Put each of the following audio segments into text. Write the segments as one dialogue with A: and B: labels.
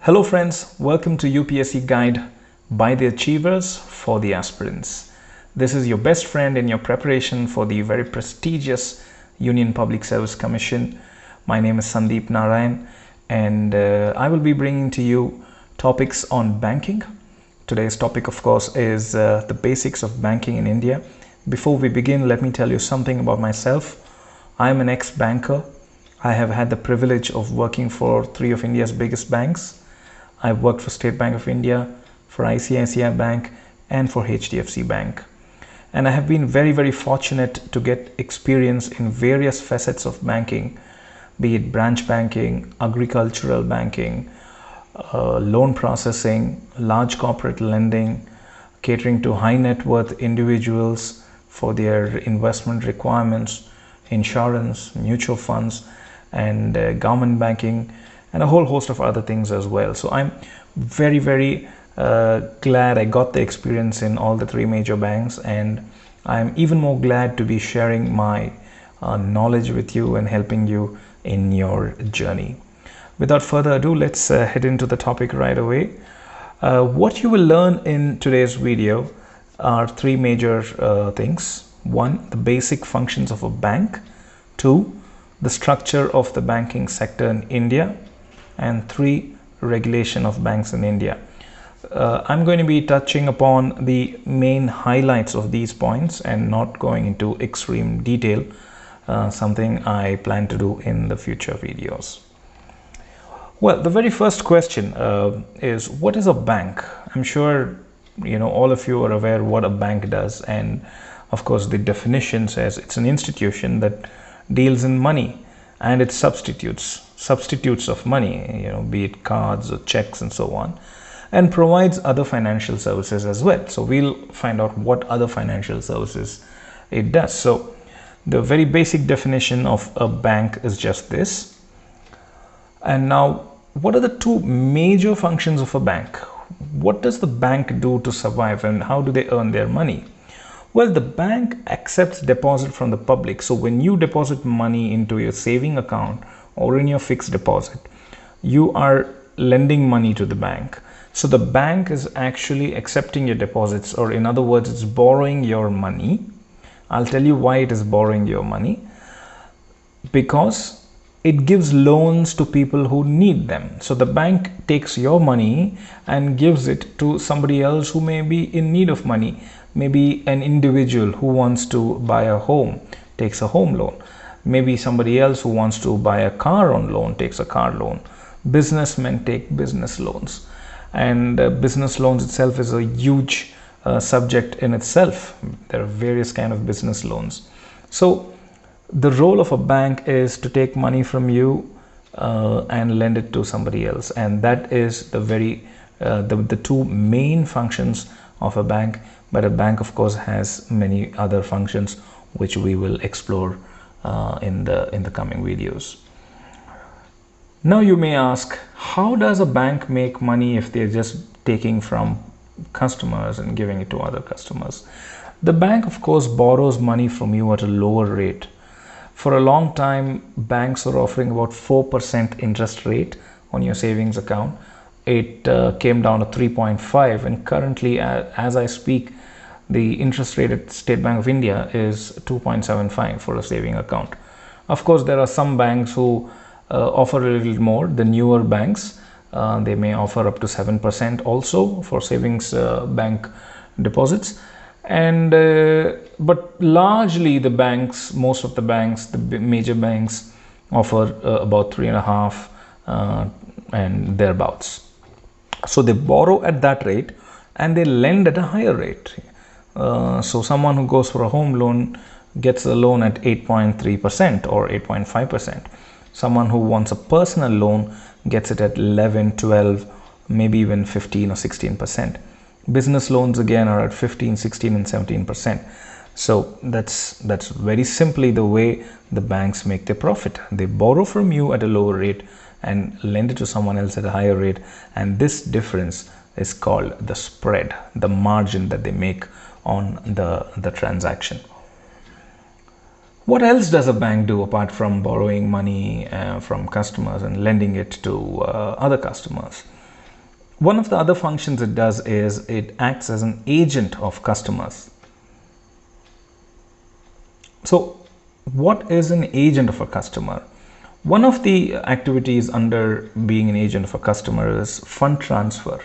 A: Hello friends, welcome to UPSC Guide by the Achievers for the Aspirants. This is your best friend in your preparation for the very prestigious Union Public Service Commission. My name is Sandeep Narayan and I will be bringing to you topics on banking. Today's topic of course is the basics of banking in India. Before we begin, let me tell you something about myself. I am an ex-banker. I have had the privilege of working for three of India's biggest banks. I've worked for State Bank of India, for ICICI Bank, and for HDFC Bank. And I have been very fortunate to get experience in various facets of banking, be it branch banking, agricultural banking, loan processing, large corporate lending, catering to high net worth individuals for their investment requirements, insurance, mutual funds, and government banking, and a whole host of other things as well. So I'm very glad I got the experience in all the three major banks, and I'm even more glad to be sharing my knowledge with you and helping you in your journey. Without further ado, let's head into the topic right away. What you will learn in today's video are three major things. One, the basic functions of a bank. Two, the structure of the banking sector in India. And three, regulation of banks in India. I'm going to be touching upon the main highlights of these points and not going into extreme detail, something I plan to do in the future videos. Well, the very first question is, what is a bank? I'm sure all of you are aware what a bank does, and of course the definition says it's an institution that deals in money and its substitutes of money, be it cards or checks and so on, and provides other financial services as well. So we'll find out what other financial services it does. So the very basic definition of a bank is just this. And now, what are the two major functions of a bank? What does the bank do to survive, and how do they earn their money? Well, the bank accepts deposit from the public. So when you deposit money into your saving account or in your fixed deposit, you are lending money to the bank. So the bank is actually accepting your deposits, or in other words, it's borrowing your money. I'll tell you why it is borrowing your money. Because it gives loans to people who need them. So the bank takes your money and gives it to somebody else who may be in need of money. Maybe an individual who wants to buy a home takes a home loan. Maybe somebody else who wants to buy a car on loan takes a car loan. Businessmen take business loans. And business loans itself is a huge subject in itself. There are various kinds of business loans. So the role of a bank is to take money from you and lend it to somebody else. And that is the two main functions of a bank. But a bank, of course, has many other functions which we will explore in the coming videos. Now you may ask, how does a bank make money if they're just taking from customers and giving it to other customers? The bank, of course, borrows money from you at a lower rate. For a long time, banks were offering about 4% interest rate on your savings account. It came down to 3.5, and currently, as I speak, the interest rate at State Bank of India is 2.75 for a saving account. Of course, there are some banks who offer a little more. The newer banks, they may offer up to 7% also for savings bank deposits. And but largely the banks, most of the banks, the major banks, offer about 3.5 and thereabouts. So they borrow at that rate and they lend at a higher rate. So someone who goes for a home loan gets a loan at 8.3% or 8.5%. Someone who wants a personal loan gets it at 11, 12, maybe even 15 or 16%. Business loans again are at 15, 16 and 17%. So that's very simply the way the banks make their profit. They borrow from you at a lower rate and lend it to someone else at a higher rate, and this difference is called the spread, the margin that they make on the transaction. What else does a bank do apart from borrowing money from customers and lending it to other customers? One of the other functions it does is it acts as an agent of customers. So what is an agent of a customer? One of the activities under being an agent of a customer is fund transfer.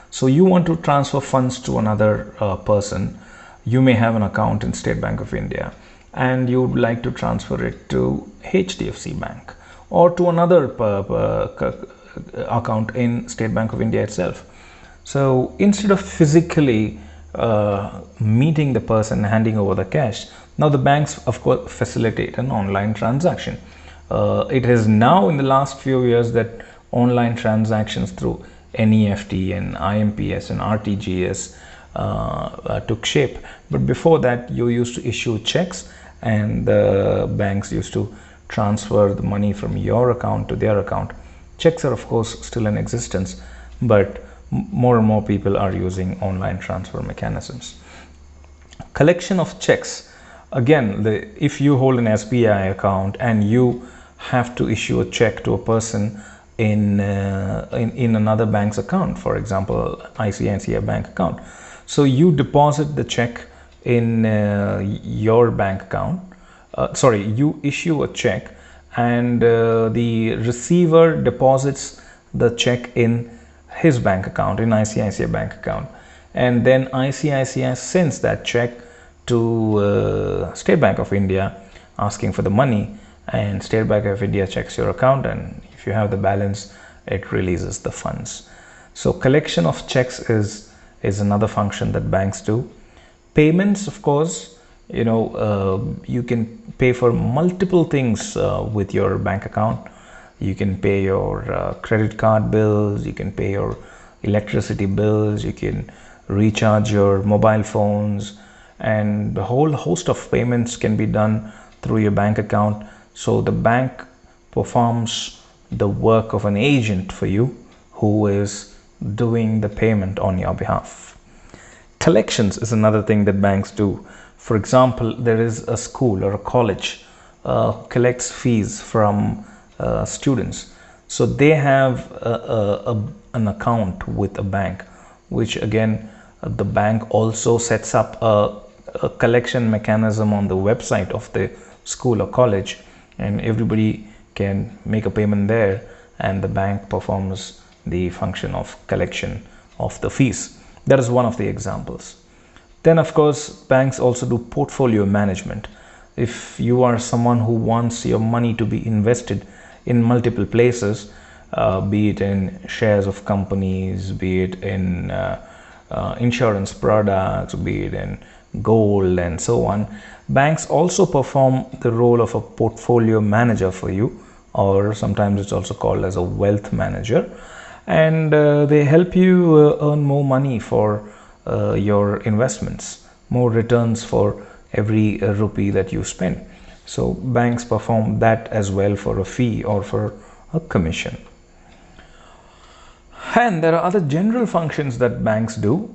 A: So you want to transfer funds to another person. You may have an account in State Bank of India and you would like to transfer it to HDFC Bank or to another account in State Bank of India itself. So instead of physically meeting the person, handing over the cash, now the banks of course facilitate an online transaction. It is now in the last few years that online transactions through NEFT and IMPS and RTGS took shape. But before that, you used to issue checks and the banks used to transfer the money from your account to their account. Checks are of course still in existence, but more and more people are using online transfer mechanisms. Collection of checks. Again, if you hold an SBI account and you have to issue a check to a person in another bank's account, for example, ICICI Bank account. So you deposit the check in your bank account. You issue a check and the receiver deposits the check in his bank account, in ICICI Bank account. And then ICICI sends that check to State Bank of India asking for the money, and State Bank of India checks your account, and if you have the balance, it releases the funds. So collection of checks is another function that banks do. Payments, of course, you can pay for multiple things with your bank account. You can pay your credit card bills, you can pay your electricity bills, you can recharge your mobile phones, and a whole host of payments can be done through your bank account. So the bank performs the work of an agent for you who is doing the payment on your behalf. Collections is another thing that banks do. For example, there is a school or a college collects fees from students. So they have an account with a bank, which again, the bank also sets up a collection mechanism on the website of the school or college, and everybody can make a payment there, and the bank performs the function of collection of the fees. That is one of the examples. Then of course, banks also do portfolio management. If you are someone who wants your money to be invested in multiple places, be it in shares of companies, be it in insurance products, be it in gold and so on, banks also perform the role of a portfolio manager for you, or sometimes it's also called as a wealth manager, and they help you earn more money for your investments, more returns for every rupee that you spend. So banks perform that as well for a fee or for a commission. And there are other general functions that banks do.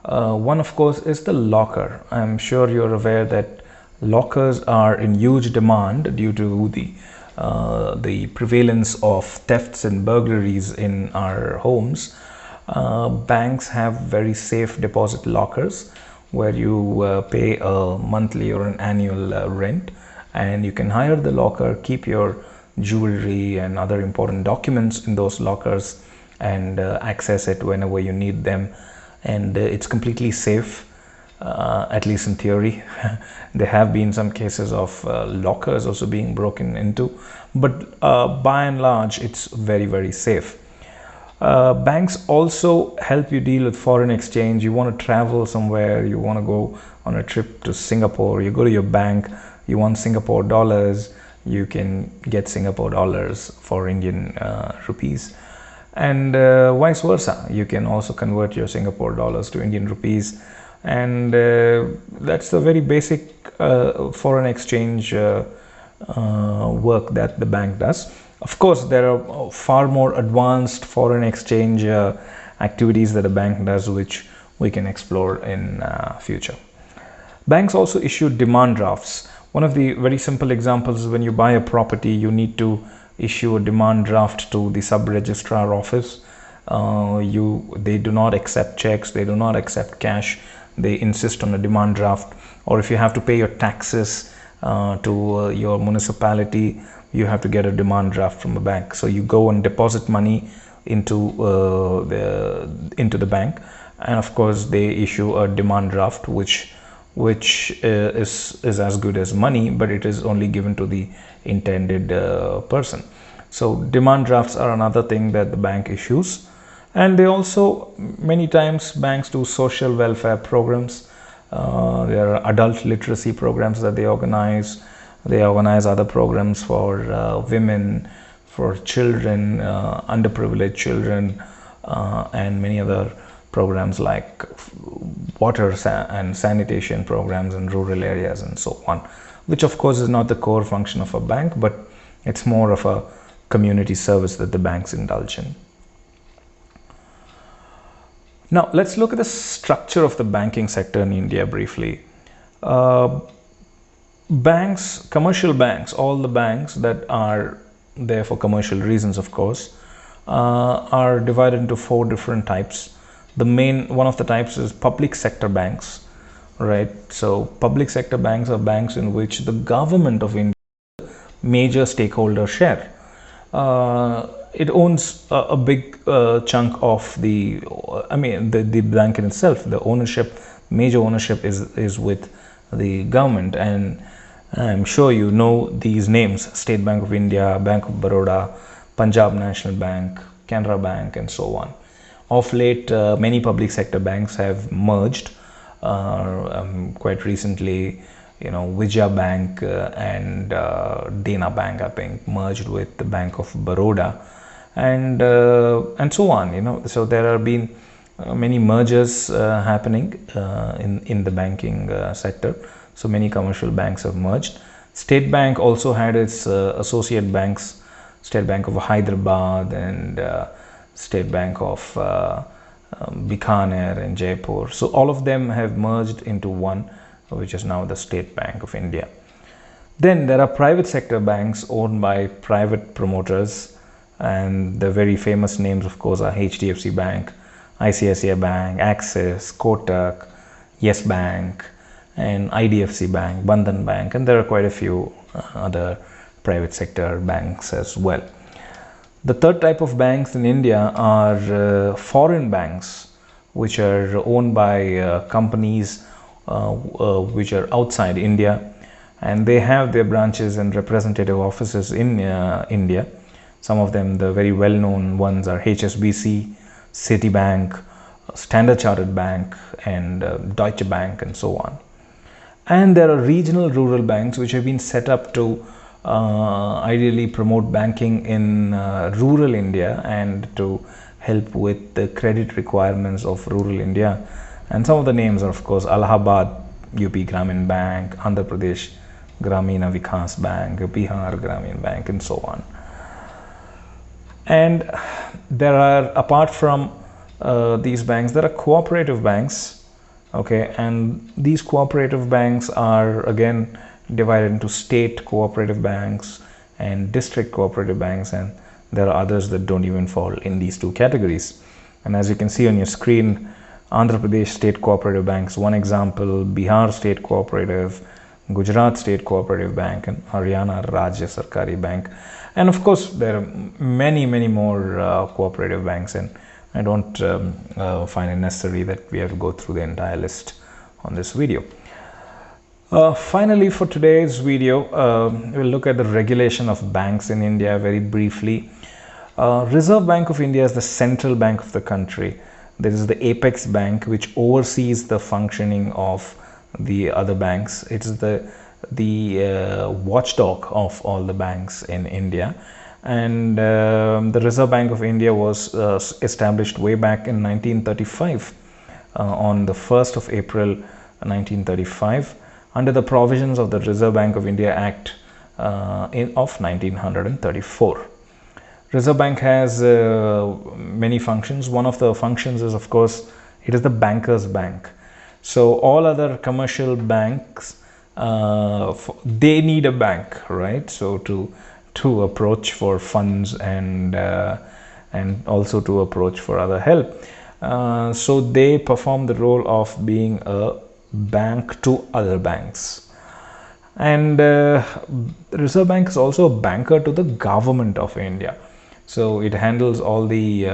A: One of course is the locker. I'm sure you're aware that lockers are in huge demand due to the prevalence of thefts and burglaries in our homes. Banks have very safe deposit lockers where you pay a monthly or an annual rent, and you can hire the locker, keep your jewelry and other important documents in those lockers, and access it whenever you need them. And it's completely safe, at least in theory. There have been some cases of lockers also being broken into, but by and large it's very, very safe. Banks also help you deal with foreign exchange. You want to travel somewhere, you want to go on a trip to Singapore, you go to your bank, you want Singapore dollars, you can get Singapore dollars for Indian rupees, and vice versa. You can also convert your Singapore dollars to Indian rupees, and that's the very basic foreign exchange work that the bank does. Of course, there are far more advanced foreign exchange activities that a bank does, which we can explore in future. Banks also issue demand drafts. One of the very simple examples is when you buy a property, you need to issue a demand draft to the sub-registrar office, They do not accept checks, they do not accept cash, they insist on a demand draft. Or if you have to pay your taxes to your municipality, you have to get a demand draft from a bank. So you go and deposit money into the bank, and of course they issue a demand draft which is as good as money, but it is only given to the intended person. So demand drafts are another thing that the bank issues. And they also, many times banks do social welfare programs. There are adult literacy programs that they organize. They organize other programs for women, for children, underprivileged children, and many other programs like water and sanitation programs in rural areas and so on, which of course is not the core function of a bank, but it's more of a community service that the banks indulge in. Now let's look at the structure of the banking sector in India briefly. Banks, commercial banks, all the banks that are there for commercial reasons, of course, are divided into 4 different types. One of the types is public sector banks, right? So public sector banks are banks in which the government of India major stakeholder share. It owns a big chunk of the bank in itself. The ownership, major ownership is with the government, and I'm sure you know these names: State Bank of India, Bank of Baroda, Punjab National Bank, Canara Bank, and so on. Of late, many public sector banks have merged. Quite recently, Vijaya Bank and Dena Bank, I think, merged with the Bank of Baroda, and so on. So there have been many mergers happening in the banking sector. So many commercial banks have merged. State Bank also had its associate banks, State Bank of Hyderabad and State Bank of Bikaner and Jaipur. So all of them have merged into one, which is now the State Bank of India. Then there are private sector banks owned by private promoters, and the very famous names, of course, are HDFC Bank, ICICI Bank, Axis, Kotak, Yes Bank, and IDFC Bank, Bandhan Bank, and there are quite a few other private sector banks as well. The third type of banks in India are foreign banks, which are owned by companies which are outside India, and they have their branches and representative offices in India. Some of them, the very well-known ones, are HSBC, Citibank, Standard Chartered Bank, and Deutsche Bank, and so on. And there are regional rural banks which have been set up to ideally promote banking in rural India and to help with the credit requirements of rural India. And some of the names are, of course, Allahabad UP Gramin Bank, Andhra Pradesh Gramina Vikas Bank, Bihar Gramin Bank, and so on. And there are, apart from these banks, there are cooperative banks. Okay, and these cooperative banks are again divided into state cooperative banks and district cooperative banks, and there are others that don't even fall in these 2 categories. And as you can see on your screen, Andhra Pradesh State Cooperative Banks, one example, Bihar State Cooperative, Gujarat State Cooperative Bank, and Haryana Rajya Sarkari Bank. And of course, there are many more cooperative banks, and I don't find it necessary that we have to go through the entire list on this video. Finally, for today's video, we'll look at the regulation of banks in India very briefly. Reserve Bank of India is the central bank of the country. There is the apex bank which oversees the functioning of the other banks. It is the watchdog of all the banks in India. And the Reserve Bank of India was established way back in 1935 on the 1st of April 1935 under the provisions of the Reserve Bank of India Act of 1934. Reserve Bank has many functions. One of the functions is, of course, it is the banker's bank. So all other commercial banks, they need a bank, right? So to approach for funds and and also to approach for other help. So they perform the role of being a bank to other banks. And the Reserve Bank is also a banker to the government of India. So it handles all the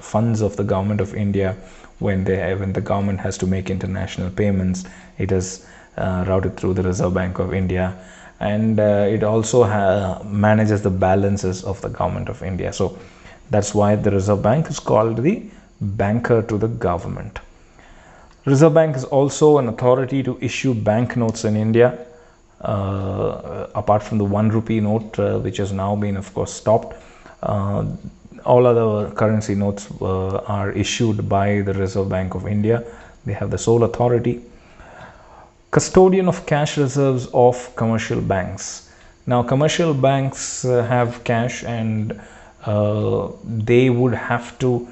A: funds of the government of India. When the government has to make international payments, it is routed through the Reserve Bank of India, and it also manages the balances of the government of India. So that's why the Reserve Bank is called the banker to the government. Reserve Bank is also an authority to issue banknotes in India, apart from the 1 rupee note, which has now been, of course, stopped. All other currency notes are issued by the Reserve Bank of India. They have the sole authority. Custodian of cash reserves of commercial banks. Now, commercial banks have cash, and they would have to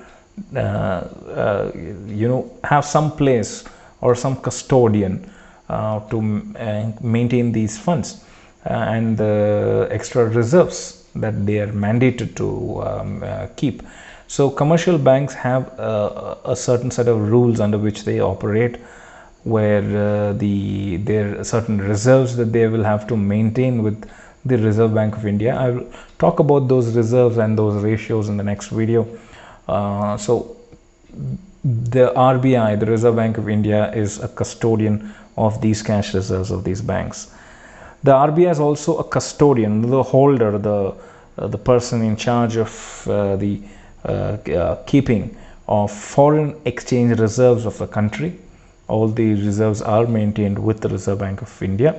A: have some place or some custodian to maintain these funds and the extra reserves that they are mandated to keep. So commercial banks have a certain set of rules under which they operate, where there are certain reserves that they will have to maintain with the Reserve Bank of India. I will talk about those reserves and those ratios in the next video. So the RBI, the Reserve Bank of India, is a custodian of these cash reserves of these banks. The RBI is also a custodian, the holder, the person in charge of the keeping of foreign exchange reserves of the country. All the reserves are maintained with the Reserve Bank of India.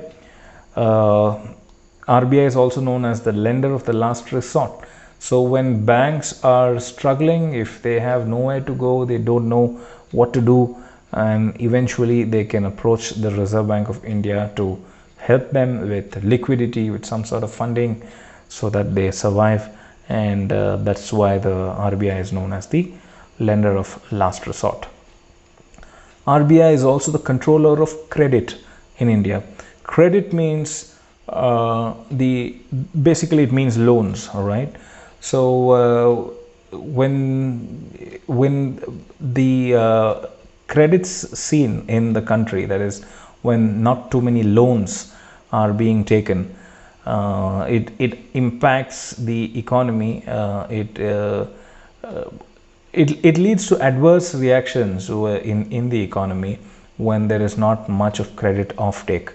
A: RBI is also known as the lender of the last resort. So when banks are struggling, if they have nowhere to go, they don't know what to do, and eventually they can approach the Reserve Bank of India to help them with liquidity, with some sort of funding, so that they survive. And that's why the RBI is known as the lender of last resort. RBI is also the controller of credit in India. Credit means basically it means loans, all right? So when the credits seen in the country, that is when not too many loans are being taken, it impacts the economy. It leads to adverse reactions in the economy when there is not much of credit offtake.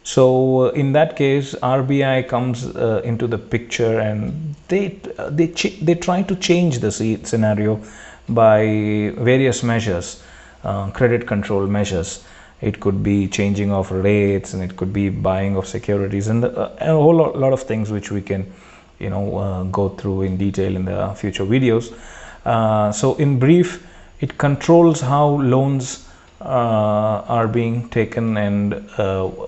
A: So in that case, RBI comes into the picture, and they try to change the scenario by various measures, credit control measures. It could be changing of rates, and it could be buying of securities, and a whole lot of things which we can go through in detail in the future videos. So in brief, it controls how loans are being taken, and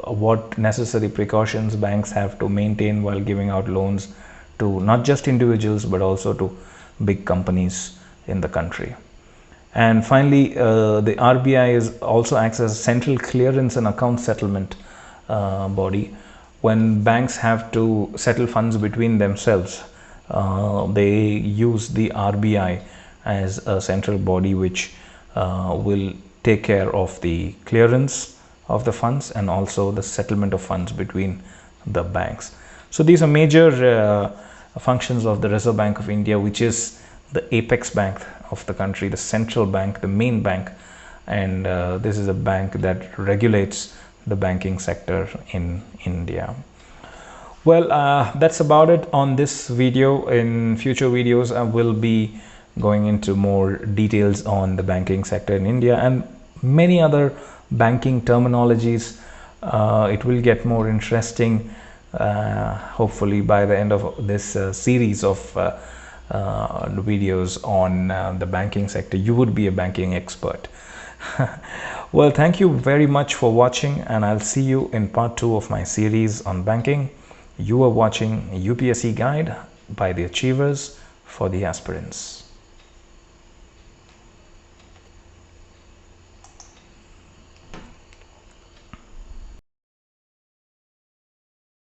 A: what necessary precautions banks have to maintain while giving out loans to not just individuals but also to big companies in the country. And finally, the RBI also acts as a central clearance and account settlement body. When banks have to settle funds between themselves, they use the RBI as a central body which will take care of the clearance of the funds and also the settlement of funds between the banks. So these are major functions of the Reserve Bank of India, which is the apex bank of the country, the central bank, the main bank, and this is a bank that regulates the banking sector in India. Well, that's about it on this video. In future videos, I will be going into more details on the banking sector in India and many other banking terminologies. It will get more interesting, hopefully by the end of this series of videos on the banking sector. You would be a banking expert. Well, thank you very much for watching, and I'll see you in part 2 of my series on banking. You are watching UPSC Guide by the Achievers for the Aspirants.